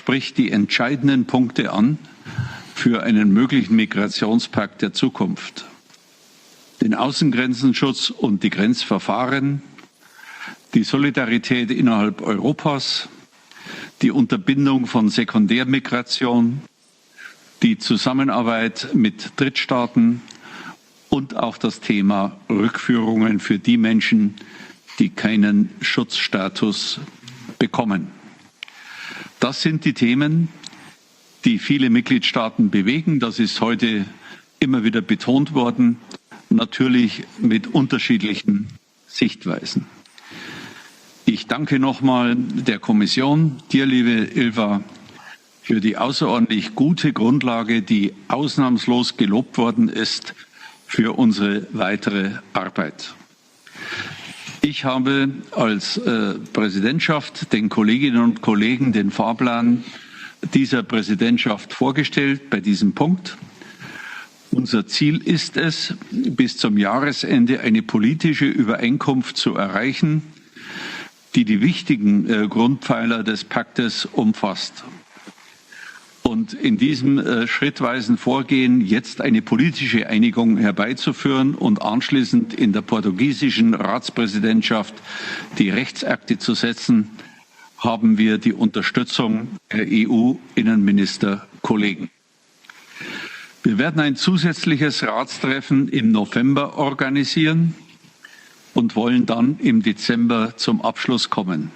spricht die entscheidenden Punkte an für einen möglichen Migrationspakt der Zukunft. Den Außengrenzenschutz und die Grenzverfahren, die Solidarität innerhalb Europas, die Unterbindung von Sekundärmigration, die Zusammenarbeit mit Drittstaaten und auch das Thema Rückführungen für die Menschen, die keinen Schutzstatus bekommen. Das sind die Themen, die viele Mitgliedstaaten bewegen. Das ist heute immer wieder betont worden, natürlich mit unterschiedlichen Sichtweisen. Ich danke nochmal der Kommission, dir, liebe Ilva, für die außerordentlich gute Grundlage, die ausnahmslos gelobt worden ist für unsere weitere Arbeit. Ich habe als Präsidentschaft den Kolleginnen und Kollegen den Fahrplan dieser Präsidentschaft vorgestellt bei diesem Punkt. Unser Ziel ist es, bis zum Jahresende eine politische Übereinkunft zu erreichen, die wichtigen Grundpfeiler des Paktes umfasst. Und in diesem schrittweisen Vorgehen jetzt eine politische Einigung herbeizuführen und anschließend in der portugiesischen Ratspräsidentschaft die Rechtsakte zu setzen, haben wir die Unterstützung der EU-Innenminister-Kollegen. Wir werden ein zusätzliches Ratstreffen im November organisieren und wollen dann im Dezember zum Abschluss kommen.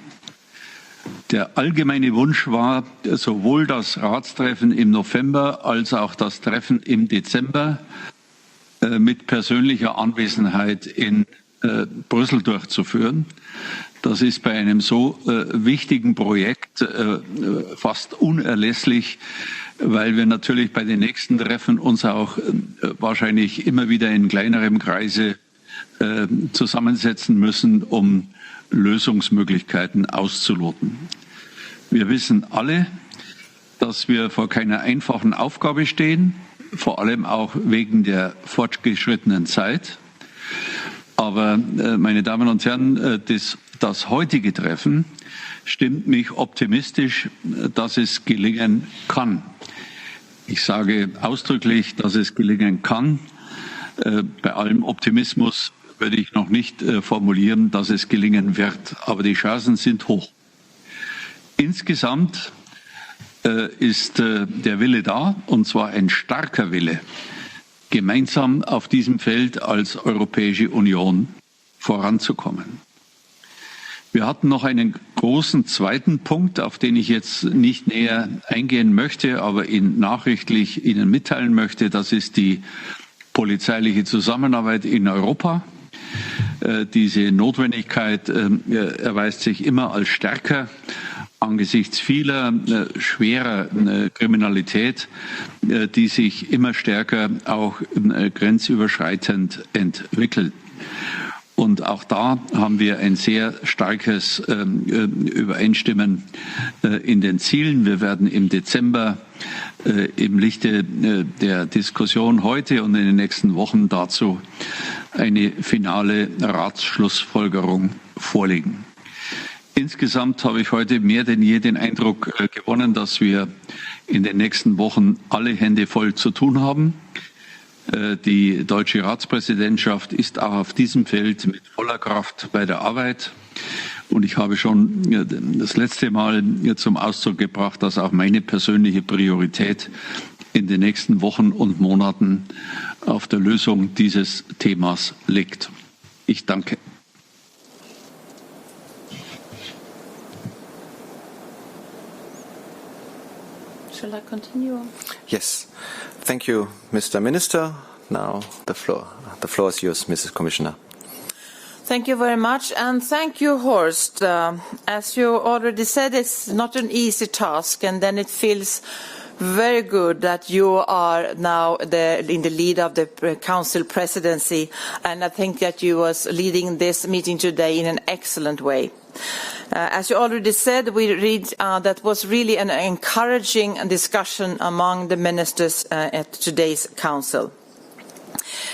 Der allgemeine Wunsch war, sowohl das Ratstreffen im November als auch das Treffen im Dezember mit persönlicher Anwesenheit in Brüssel durchzuführen. Das ist bei einem so wichtigen Projekt fast unerlässlich, weil wir natürlich bei den nächsten Treffen uns auch wahrscheinlich immer wieder in kleinerem Kreise zusammensetzen müssen, um Lösungsmöglichkeiten auszuloten. Wir wissen alle, dass wir vor keiner einfachen Aufgabe stehen, vor allem auch wegen der fortgeschrittenen Zeit. Aber, meine Damen und Herren, das heutige Treffen stimmt mich optimistisch, dass es gelingen kann. Ich sage ausdrücklich, dass es gelingen kann. Bei allem Optimismus würde ich noch nicht formulieren, dass es gelingen wird. Aber die Chancen sind hoch. Insgesamt ist der Wille da, und zwar ein starker Wille, gemeinsam auf diesem Feld als Europäische Union voranzukommen. Wir hatten noch einen großen zweiten Punkt, auf den ich jetzt nicht näher eingehen möchte, aber nachrichtlich Ihnen mitteilen möchte. Das ist die polizeiliche Zusammenarbeit in Europa. Diese Notwendigkeit erweist sich immer als stärker angesichts vieler schwerer Kriminalität, die sich immer stärker auch grenzüberschreitend entwickelt. Und auch da haben wir ein sehr starkes Übereinstimmen in den Zielen. Wir werden im Dezember im Lichte der Diskussion heute und in den nächsten Wochen dazu eine finale Ratsschlussfolgerung vorlegen. Insgesamt habe ich heute mehr denn je den Eindruck gewonnen, dass wir in den nächsten Wochen alle Hände voll zu tun haben. Die deutsche Ratspräsidentschaft ist auch auf diesem Feld mit voller Kraft bei der Arbeit. Und ich habe schon das letzte Mal zum Ausdruck gebracht, dass auch meine persönliche Priorität in den nächsten Wochen und Monaten auf der Lösung dieses Themas liegt. Ich danke. Shall I continue? Yes. Thank you, Mr. Minister. Now the floor is yours, Mrs. Commissioner. Thank you very much, and thank you, Horst. As you already said, it's not an easy task, and then it feels very good that you are now in the lead of the Council presidency, and I think that you was leading this meeting today in an excellent way. As you already said, we read that was really an encouraging discussion among the ministers at today's Council.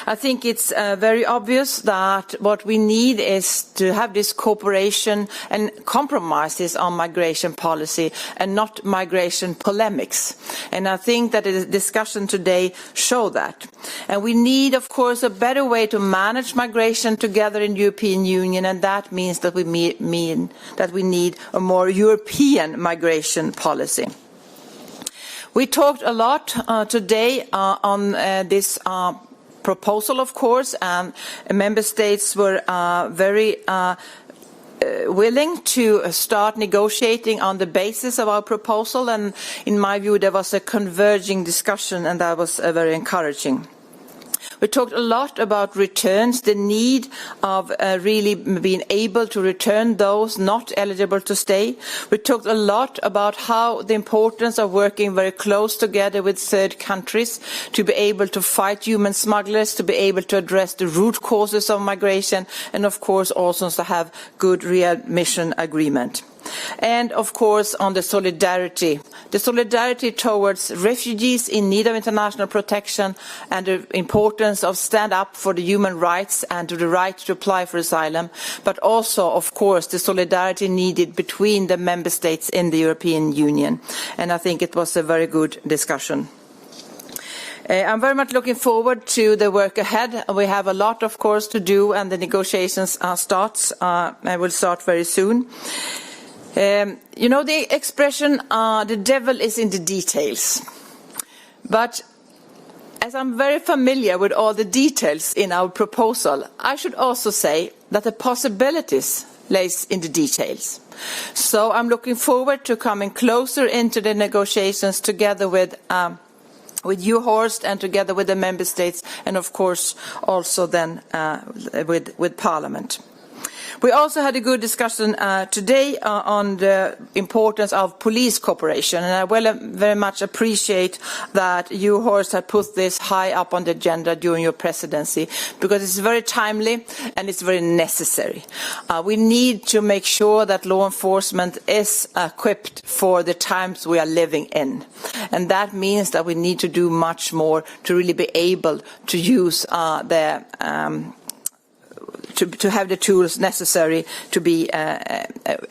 I think it's very obvious that what we need is to have this cooperation and compromises on migration policy and not migration polemics. And I think that the discussion today show that. And we need, of course, a better way to manage migration together in the European Union, and that means that we need a more European migration policy. We talked a lot today on this proposal, of course, and member states were very willing to start negotiating on the basis of our proposal, and in my view there was a converging discussion, and that was very encouraging. We talked a lot about returns, the need of really being able to return those not eligible to stay. We talked a lot about how the importance of working very close together with third countries to be able to fight human smugglers, to be able to address the root causes of migration, and of course also to have good readmission agreement. And of course on the solidarity towards refugees in need of international protection, and the importance of stand up for the human rights and to the right to apply for asylum, but also of course the solidarity needed between the member states in the European Union. And I think it was a very good discussion. I'm very much looking forward to the work ahead. We have a lot, of course, to do, and the negotiations will start very soon. You know the expression, the devil is in the details. But as I'm very familiar with all the details in our proposal, I should also say that the possibilities lays in the details. So I'm looking forward to coming closer into the negotiations together with you, Horst, and together with the member states, and of course also then with Parliament. We also had a good discussion today on the importance of police cooperation, and I very much appreciate that you, Horst, have put this high up on the agenda during your presidency, because it's very timely and it's very necessary. We need to make sure that law enforcement is equipped for the times we are living in, and that means that we need to do much more to really be able to use to have the tools necessary to be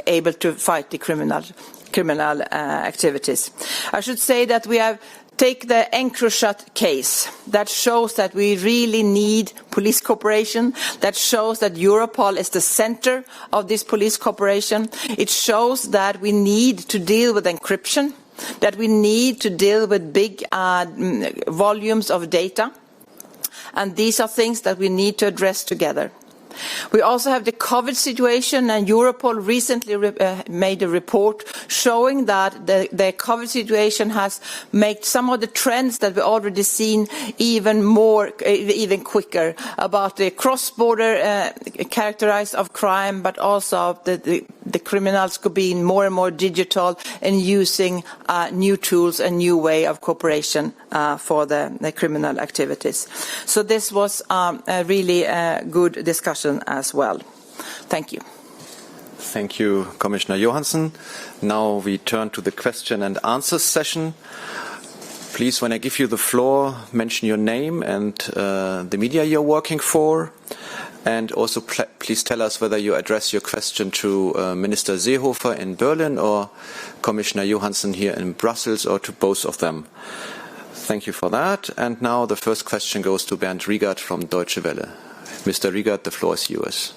able to fight the criminal activities. I should say that we have take the Encrochat case. That shows that we really need police cooperation. That shows that Europol is the center of this police cooperation. It shows that we need to deal with encryption, that we need to deal with big volumes of data. And these are things that we need to address together. We also have the COVID situation, and Europol recently made a report showing that the COVID situation has made some of the trends that we already seen even quicker, about the cross-border characterized of crime, but also the criminals being more and more digital and using new tools and new way of cooperation for the criminal activities. So this was a really good discussion as well. Thank you. Thank you, Commissioner Johansson. Now we turn to the question and answer session. Please, when I give you the floor, mention your name and the media you're working for. And also please tell us whether you address your question to Minister Seehofer in Berlin or Commissioner Johansson here in Brussels, or to both of them. Thank you for that. And now the first question goes to Bernd Riegert from Deutsche Welle. Mr. Riegert, the floor is yours.